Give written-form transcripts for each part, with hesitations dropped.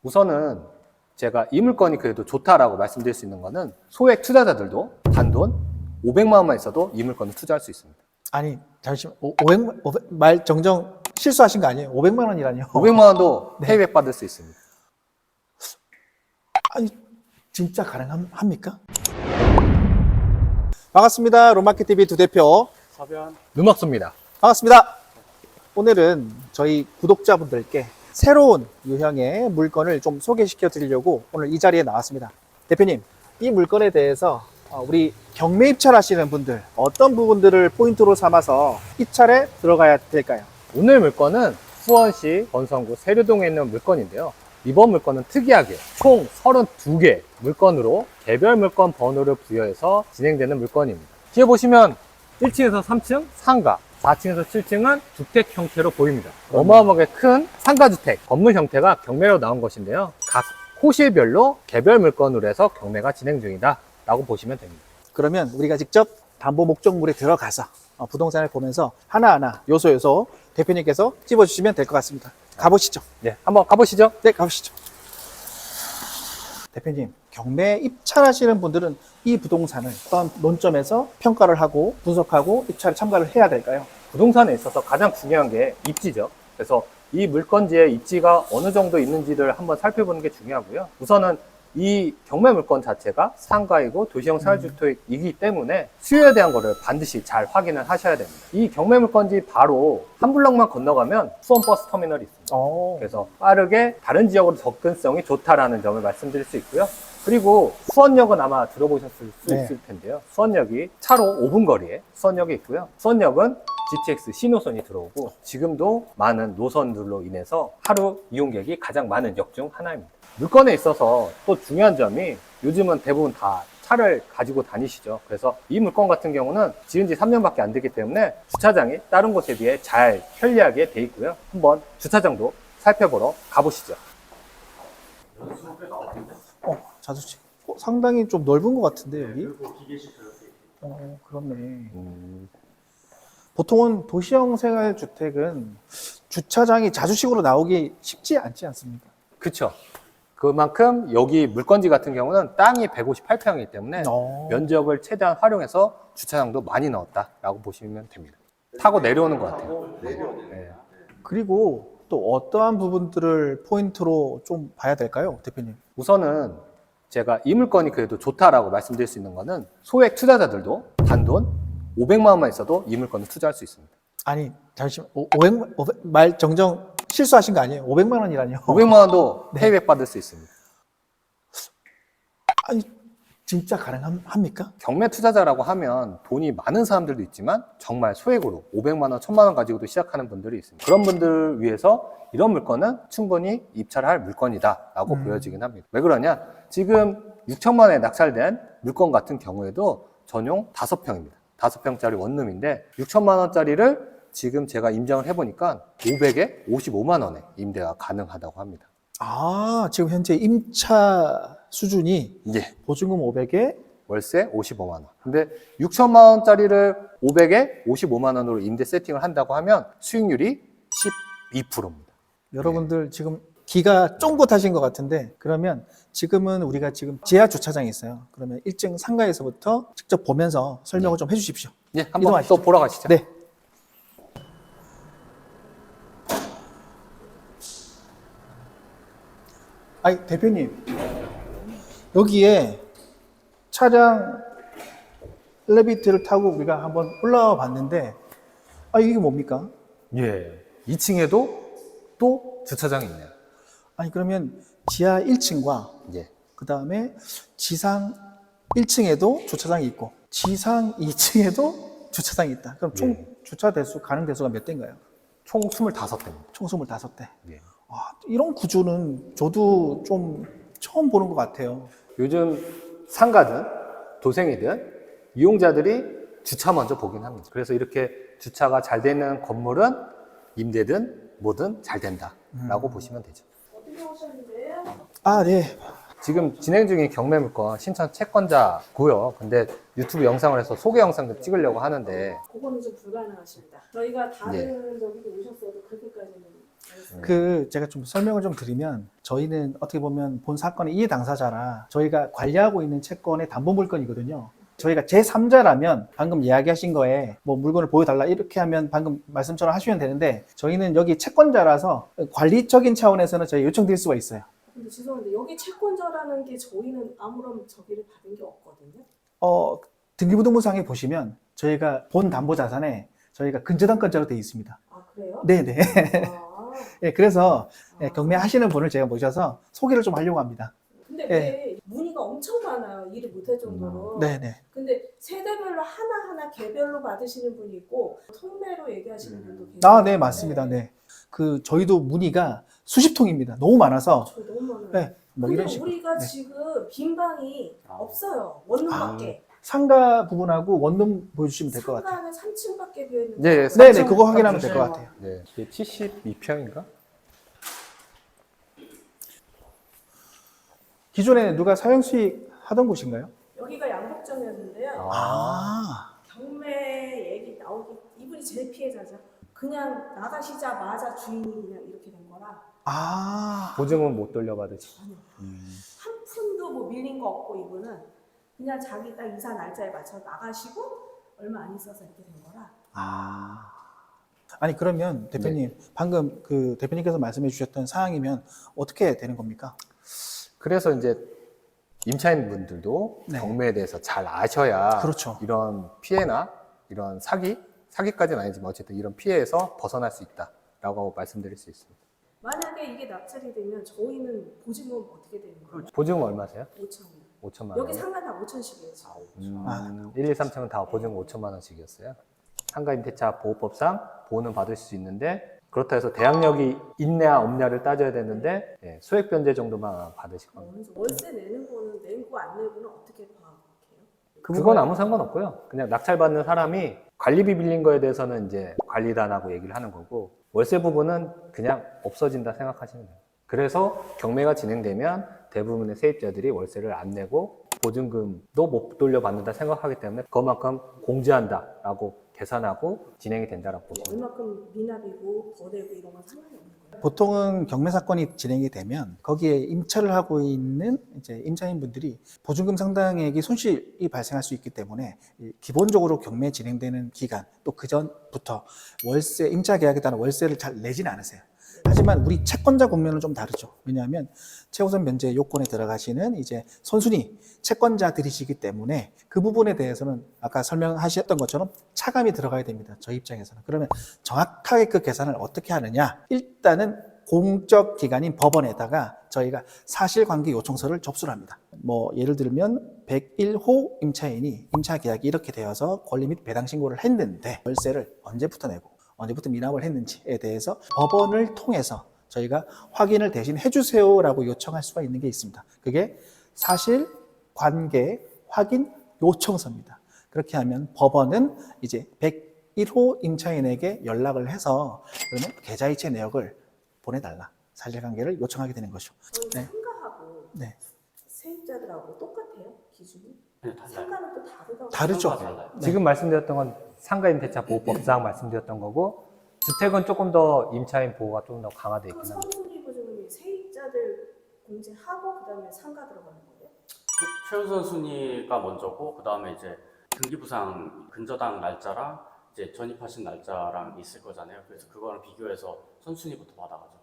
우선은 제가 이 물건이 그래도 좋다라고 말씀드릴 수 있는 거는 소액 투자자들도 단돈 500만 원만 있어도 이 물건을 투자할 수 있습니다. 아니, 잠시만. 500, 말 정정 실수하신 거 아니에요? 500만 원이라뇨. 500만 원도 네. 페이백 받을 수 있습니다. 아니, 진짜 가능합니까? 반갑습니다. 롬마켓TV 두 대표 서변 음악소입니다. 반갑습니다. 오늘은 저희 구독자분들께 새로운 유형의 물건을 좀 소개시켜 드리려고 오늘 이 자리에 나왔습니다. 대표님, 이 물건에 대해서 우리 경매 입찰하시는 분들 어떤 부분들을 포인트로 삼아서 입찰에 들어가야 될까요? 오늘 물건은 수원시 권성구 세류동에 있는 물건인데요. 이번 물건은 특이하게 총 32개 물건으로 개별 물건 번호를 부여해서 진행되는 물건입니다. 뒤에 보시면 1층에서 3층 상가, 4층에서 7층은 주택 형태로 보입니다. 어마어마하게 큰 상가주택, 건물 형태가 경매로 나온 것인데요. 각 호실별로 개별 물건으로 해서 경매가 진행 중이다 라고 보시면 됩니다. 그러면 우리가 직접 담보 목적물에 들어가서 부동산을 보면서 하나하나 요소 대표님께서 찝어주시면 될 것 같습니다. 가보시죠. 네, 한번 가보시죠. 네, 가보시죠. 대표님, 경매 입찰하시는 분들은 이 부동산을 어떤 논점에서 평가를 하고 분석하고 입찰에 참가를 해야 될까요? 부동산에 있어서 가장 중요한 게 입지죠. 그래서 이 물건지의 입지가 어느 정도 있는지를 한번 살펴보는 게 중요하고요. 우선은 이 경매 물건 자체가 상가이고 도시형 생활주택이기 때문에 수요에 대한 거를 반드시 잘 확인을 하셔야 됩니다. 이 경매 물건지 바로 한 블럭만 건너가면 수원버스 터미널이 있습니다. 그래서 빠르게 다른 지역으로 접근성이 좋다라는 점을 말씀드릴 수 있고요. 그리고 수원역은 아마 들어보셨을 수 네. 있을 텐데요. 수원역이 차로 5분 거리에 수원역이 있고요. 수원역은 GTX 신호선이 들어오고 지금도 많은 노선들로 인해서 하루 이용객이 가장 많은 역 중 하나입니다. 물건에 있어서 또 중요한 점이 요즘은 대부분 다 차를 가지고 다니시죠. 그래서 이 물건 같은 경우는 지은 지 3년밖에 안 되기 때문에 주차장이 다른 곳에 비해 잘 편리하게 돼 있고요. 한번 주차장도 살펴보러 가보시죠. 자주식. 상당히 좀 넓은 것 같은데, 여기? 그리고 기계식 그렇게 그렇네. 보통은 도시형 생활주택은 주차장이 자주식으로 나오기 쉽지 않지 않습니까? 그쵸. 그만큼 여기 물건지 같은 경우는 땅이 158평이기 때문에 면적을 최대한 활용해서 주차장도 많이 넣었다라고 보시면 됩니다. 타고 내려오는 것 같아요. 네. 그리고 또 어떠한 부분들을 포인트로 좀 봐야 될까요, 대표님? 우선은 제가 이 물건이 그래도 좋다라고 말씀드릴 수 있는 거는 소액 투자자들도 단돈 500만 원만 있어도 이 물건을 투자할 수 있습니다. 아니, 잠시만. 500, 말 정정 실수하신 거 아니에요? 500만 원이라뇨. 500만 원도 네. 페이백 받을 수 있습니다. 아니, 진짜 가능합니까? 경매 투자자라고 하면 돈이 많은 사람들도 있지만 정말 소액으로 500만 원, 1000만 원 가지고도 시작하는 분들이 있습니다. 그런 분들을 위해서 이런 물건은 충분히 입찰할 물건이다라고 보여지긴 합니다. 왜 그러냐? 지금 6천만 원에 낙찰된 물건 같은 경우에도 전용 5평입니다. 5평짜리 원룸인데 6천만 원짜리를 지금 제가 임장을 해보니까 500에 55만 원에 임대가 가능하다고 합니다. 아, 지금 현재 임차 수준이 예. 보증금 500에 월세 55만 원. 근데 6천만 원짜리를 500에 55만 원으로 임대 세팅을 한다고 하면 수익률이 12%입니다. 여러분들 지금 기가 쫑긋하신 것 같은데, 그러면 지금은 우리가 지금 지하 주차장이 있어요. 그러면 1층 상가에서부터 직접 보면서 설명을 좀 해주십시오. 예, 한번 이동하시죠. 또 보러 가시죠. 네. 아니, 대표님, 여기에 차량 엘리베이터를 타고 우리가 한번 올라와 봤는데, 이게 뭡니까? 예. 2층에도 또 주차장이 있네요. 아니, 그러면 지하 1층과 예. 그 다음에 지상 1층에도 주차장이 있고 지상 2층에도 주차장이 있다. 그럼 총 주차 대수, 가능 대수가 몇 대인가요? 총 25대입니다. 총 25대. 예. 이런 구조는 저도 좀 처음 보는 것 같아요. 요즘 상가든 도생이든 이용자들이 주차 먼저 보긴 합니다. 그래서 이렇게 주차가 잘 되는 건물은 임대든 뭐든 잘 된다라고 보시면 되죠. 어떻게 오셨는데요? 네. 지금 진행 중인 경매 물건 신청 채권자고요. 근데 유튜브 영상을 해서 소개 영상도 찍으려고 하는데 그거는 좀 불가능하십니다. 저희가 다른 예. 저기도 오셨어도 그렇게까지는 제가 좀 설명을 좀 드리면 저희는 어떻게 보면 본 사건의 이해 당사자라 저희가 관리하고 있는 채권의 담보 물건이거든요. 저희가 제3자라면 방금 이야기하신 거에 뭐 물건을 보여달라 이렇게 하면 방금 말씀처럼 하시면 되는데 저희는 여기 채권자라서 관리적인 차원에서는 저희 요청드릴 수가 있어요. 근데 죄송한데 여기 채권자라는 게 저희는 아무런 저기를 받은 게 없거든요. 등기부등본상에 보시면 저희가 본 담보자산에 저희가 근저당권자로 되어 있습니다. 아 그래요? 네네. 아, 네, 그래서 아. 경매하시는 분을 제가 모셔서 소개를 좀 하려고 합니다. 근데 네. 왜 문의가 엄청 많아요. 일을 못할 정도로. 네네. 근데 세대별로 하나하나 개별로 받으시는 분이 있고 통매로 얘기하시는 분도 계세요. 아, 네, 맞습니다. 네. 저희도 문의가 수십 통입니다. 너무 많아서. 저 너무 많아요. 네, 뭐 근데 이런 식으로. 우리가 네. 지금 빈 방이 없어요. 원룸밖에. 상가 부분하고 원룸 보여주시면 될 것 같아요. 상가는 3층밖에 비어 있는 네, 네네, 그거 확인하면 될 것 같아요. 네, 72평인가? 기존에 누가 사용 수익 하던 곳인가요? 여기가 양복점이었는데요. 아, 경매 얘기 나오기 이분이 제일 피해자죠. 그냥 나가시자마자 주인이 그냥 이렇게 된 거라 보증은 못 돌려받으시고. 전혀 한 푼도 뭐 밀린 거 없고 이분은 그냥 자기 딱 이사 날짜에 맞춰 나가시고 얼마 안 있어서 이렇게 된 거라. 아니, 그러면 대표님, 방금 대표님께서 말씀해 주셨던 사항이면 어떻게 되는 겁니까? 그래서 이제 임차인 분들도 네. 경매에 대해서 잘 아셔야 그렇죠. 이런 피해나 이런 사기까지는 아니지만 어쨌든 이런 피해에서 벗어날 수 있다라고 말씀드릴 수 있습니다. 만약에 이게 낙찰이 되면 저희는 보증금 어떻게 되는 거예요? 보증은 얼마세요? 5천이요. 5천만 원. 여기 상가 다 5천씩이에요 지금. 1, 2, 3층은 다 보증금 5천만 원씩이었어요. 상가임대차 보호법상 보호는 받을 수 있는데 그렇다 해서 대항력이 있냐 없냐를 따져야 되는데 소액 변제 정도만 받으실 겁니다. 월세 내는 거는 내고 안 내고는 어떻게 파악해요? 그건 아무 상관없고요. 그냥 낙찰받는 사람이 관리비 빌린 거에 대해서는 이제 관리단하고 얘기를 하는 거고 월세 부분은 그냥 없어진다 생각하시면 돼요. 그래서 경매가 진행되면 대부분의 세입자들이 월세를 안 내고 보증금도 못 돌려받는다 생각하기 때문에 그만큼 공제한다라고 계산하고 진행이 된다라고 보시면 돼요. 얼마큼 미납이고 더 내고 이런 건 상관이 없는 거예요? 보통은 경매 사건이 진행이 되면 거기에 임차를 하고 있는 이제 임차인 분들이 보증금 상당액이 손실이 발생할 수 있기 때문에 기본적으로 경매 진행되는 기간 또 그 전부터 월세 임차 계약에 따른 월세를 잘 내지는 않으세요. 하지만 우리 채권자 국면은 좀 다르죠. 왜냐하면 최우선 면제 요건에 들어가시는 이제 선순위 채권자들이시기 때문에 그 부분에 대해서는 아까 설명하셨던 것처럼 차감이 들어가야 됩니다. 저희 입장에서는. 그러면 정확하게 그 계산을 어떻게 하느냐? 일단은 공적 기관인 법원에다가 저희가 사실관계 요청서를 접수를 합니다. 뭐 예를 들면 101호 임차인이 임차 계약이 이렇게 되어서 권리 및 배당 신고를 했는데 월세를 언제부터 내고 언제부터 미납을 했는지에 대해서 법원을 통해서 저희가 확인을 대신 해주세요라고 요청할 수가 있는 게 있습니다. 그게 사실관계 확인 요청서입니다. 그렇게 하면 법원은 이제 101호 임차인에게 연락을 해서 그러면 계좌이체 내역을 보내달라. 사실관계를 요청하게 되는 것이죠. 저희 네. 상가하고 네. 세입자들하고 똑같아요? 기준이? 네, 달라요. 상가는 또 다르다고. 다르죠. 달라요. 지금 말씀드렸던 건 상가임대차 보호법상 말씀드렸던 거고 주택은 조금 더 임차인 보호가 좀 더 강화되어 그 있긴 합니다. 선순위 보증금이 세입자들 공제하고 그다음에 상가 들어가는 거예요? 최우선 순위가 먼저고 그 다음에 이제 등기부상 근저당 날짜랑 이제 전입하신 날짜랑 있을 거잖아요. 그래서 그거랑 비교해서 선순위부터 받아가죠.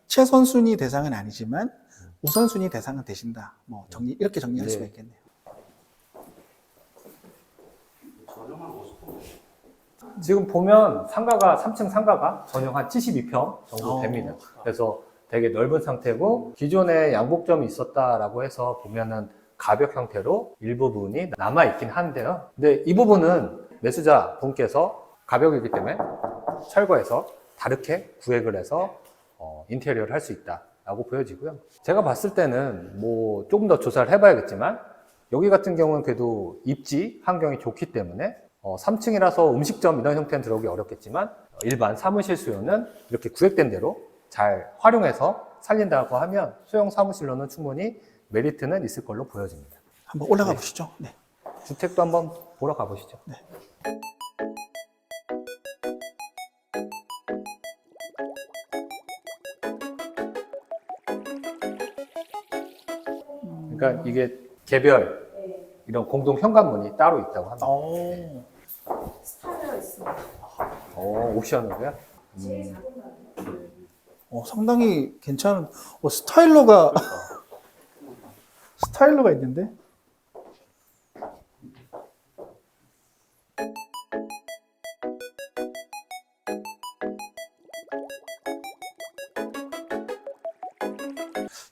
최선순위 대상은 아니지만 우선순위 대상은 되신다. 뭐 이렇게 정리할 네. 수가 있겠네요. 저렴한 50%. 지금 보면 3층 상가가 전용 한 72평 정도 됩니다. 그래서 되게 넓은 상태고 기존에 양복점이 있었다라고 해서 보면은 가벽 형태로 일부분이 남아있긴 한데요. 근데 이 부분은 매수자 분께서 가벽이기 때문에 철거해서 다르게 구획을 해서 인테리어를 할 수 있다라고 보여지고요. 제가 봤을 때는 뭐 조금 더 조사를 해봐야겠지만 여기 같은 경우는 그래도 입지 환경이 좋기 때문에 3층이라서 음식점 이런 형태는 들어오기 어렵겠지만 일반 사무실 수요는 이렇게 구획된 대로 잘 활용해서 살린다고 하면 소형 사무실로는 충분히 메리트는 있을 걸로 보여집니다. 한번 올라가 보시죠. 네. 주택도 한번 보러 가보시죠. 그러니까 이게 개별 네. 이런 공동 현관문이 따로 있다고 합니다. 오. 스타일러 있습니다. 옵션으로요? 제일 작은 방이에요. 상당히 괜찮은, 스타일러가, 스타일러가 있는데?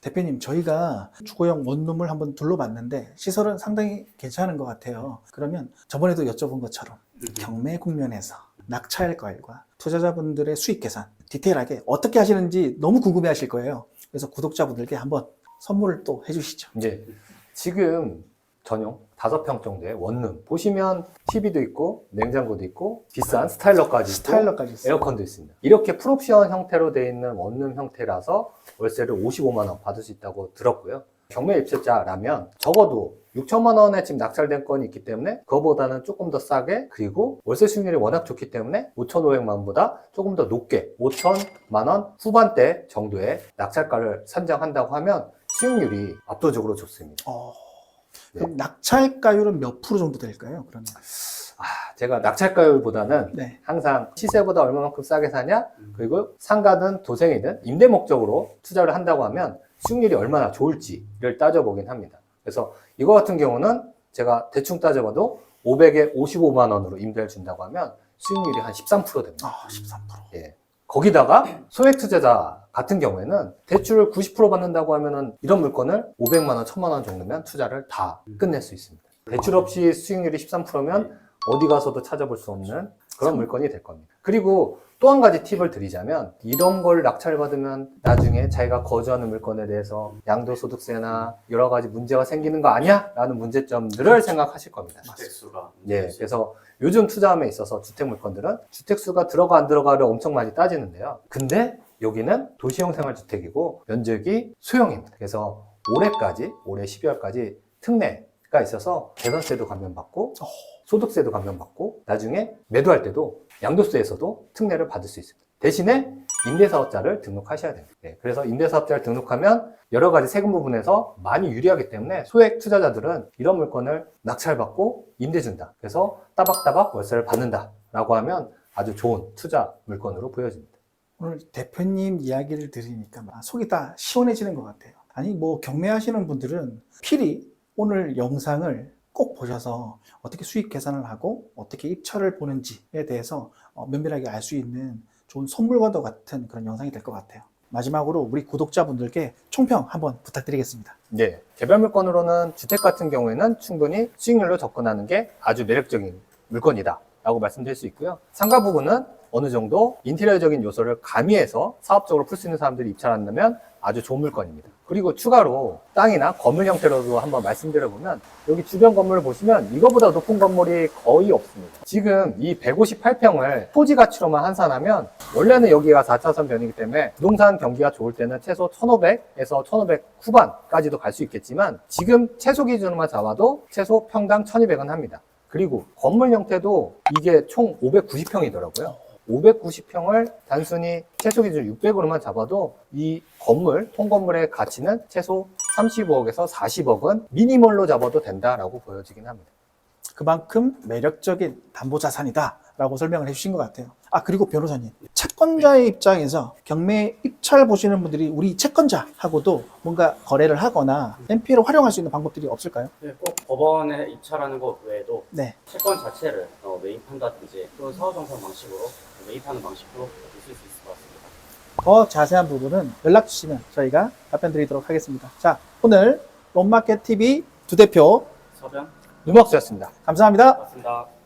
대표님, 저희가 주거용 원룸을 한번 둘러봤는데 시설은 상당히 괜찮은 것 같아요. 그러면 저번에도 여쭤본 것처럼 경매 국면에서 낙찰가율과 투자자분들의 수익 계산 디테일하게 어떻게 하시는지 너무 궁금해하실 거예요. 그래서 구독자분들께 한번 선물을 또 해주시죠. 이제 지금 전용 5평 정도의 원룸 보시면 TV도 있고 냉장고도 있고 비싼 스타일러까지 있고 스타일러까지 있어요. 에어컨도 있습니다. 이렇게 풀옵션 형태로 되어 있는 원룸 형태라서 월세를 55만 원 받을 수 있다고 들었고요. 경매 입주자라면 적어도 6천만 원에 지금 낙찰된 건이 있기 때문에 그거보다는 조금 더 싸게, 그리고 월세 수익률이 워낙 좋기 때문에 5,500만 원보다 조금 더 높게 5천만 원 후반대 정도의 낙찰가를 산정한다고 하면 수익률이 압도적으로 좋습니다. 그럼 낙찰가율은 몇 프로 정도 될까요? 그러면 제가 낙찰가율보다는 네. 항상 시세보다 얼마만큼 싸게 사냐, 그리고 상가든 도생이든 임대 목적으로 투자를 한다고 하면 수익률이 얼마나 좋을지를 따져보긴 합니다. 그래서 이거 같은 경우는 제가 대충 따져봐도 500에 55만 원으로 임대를 준다고 하면 수익률이 한 13% 됩니다. 13%. 예. 거기다가 소액 투자자 같은 경우에는 대출을 90% 받는다고 하면은 이런 물건을 500만 원, 1000만 원 정도면 투자를 다 끝낼 수 있습니다. 대출 없이 수익률이 13%면 어디 가서도 찾아볼 수 없는 그런 물건이 될 겁니다. 그리고 또 한 가지 팁을 드리자면, 이런 걸 낙찰받으면 나중에 자기가 거주하는 물건에 대해서 양도소득세나 여러 가지 문제가 생기는 거 아니야? 라는 문제점들을 생각하실 겁니다. 주택수가. 예, 그래서 요즘 투자함에 있어서 주택 물건들은 주택수가 들어가 안 들어가를 엄청 많이 따지는데요. 근데 여기는 도시형 생활주택이고 면적이 소형입니다. 그래서 올해 12월까지 특례가 있어서 재산세도 감면받고 소득세도 감면받고 나중에 매도할 때도 양도세에서도 특례를 받을 수 있습니다. 대신에 임대사업자를 등록하셔야 됩니다. 네, 그래서 임대사업자를 등록하면 여러 가지 세금 부분에서 많이 유리하기 때문에 소액 투자자들은 이런 물건을 낙찰받고 임대 준다, 그래서 따박따박 월세를 받는다 라고 하면 아주 좋은 투자 물건으로 보여집니다. 오늘 대표님 이야기를 들으니까 속이 다 시원해지는 것 같아요. 아니, 경매하시는 분들은 필히 오늘 영상을 꼭 보셔서 어떻게 수익 계산을 하고 어떻게 입찰을 보는지에 대해서 면밀하게 알 수 있는 좋은 선물과도 같은 그런 영상이 될 것 같아요. 마지막으로 우리 구독자분들께 총평 한번 부탁드리겠습니다. 네, 개별 물건으로는 주택 같은 경우에는 충분히 수익률로 접근하는 게 아주 매력적인 물건이다 라고 말씀드릴 수 있고요. 상가 부분은 어느 정도 인테리어적인 요소를 가미해서 사업적으로 풀 수 있는 사람들이 입찰한다면 아주 좋은 물건입니다. 그리고 추가로 땅이나 건물 형태로도 한번 말씀드려보면, 여기 주변 건물을 보시면 이거보다 높은 건물이 거의 없습니다. 지금 이 158평을 토지 가치로만 환산하면 원래는 여기가 4차선 변이기 때문에 부동산 경기가 좋을 때는 최소 1500에서 1500 후반까지도 갈 수 있겠지만, 지금 최소 기준으로만 잡아도 최소 평당 1200은 합니다. 그리고 건물 형태도 이게 총 590평이더라고요. 590평을 단순히 최소 기준 600으로만 잡아도 이 건물, 통건물의 가치는 최소 35억에서 40억은 미니멀로 잡아도 된다라고 보여지긴 합니다. 그만큼 매력적인 담보자산이다 라고 설명을 해주신 것 같아요. 그리고 변호사님, 채권자의 입장에서 경매 입찰 보시는 분들이 우리 채권자하고도 뭔가 거래를 하거나 NPL을 활용할 수 있는 방법들이 없을까요? 네, 꼭 법원에 입찰하는 것 외에도 네. 채권 자체를 매입한다든지 또는 사후정산 방식으로 매입하는 방식으로 있을 수 있을 것 같습니다. 더 자세한 부분은 연락 주시면 저희가 답변 드리도록 하겠습니다. 자, 오늘 롯마켓TV 두 대표 서변 누먹수였습니다. 감사합니다. 고맙습니다.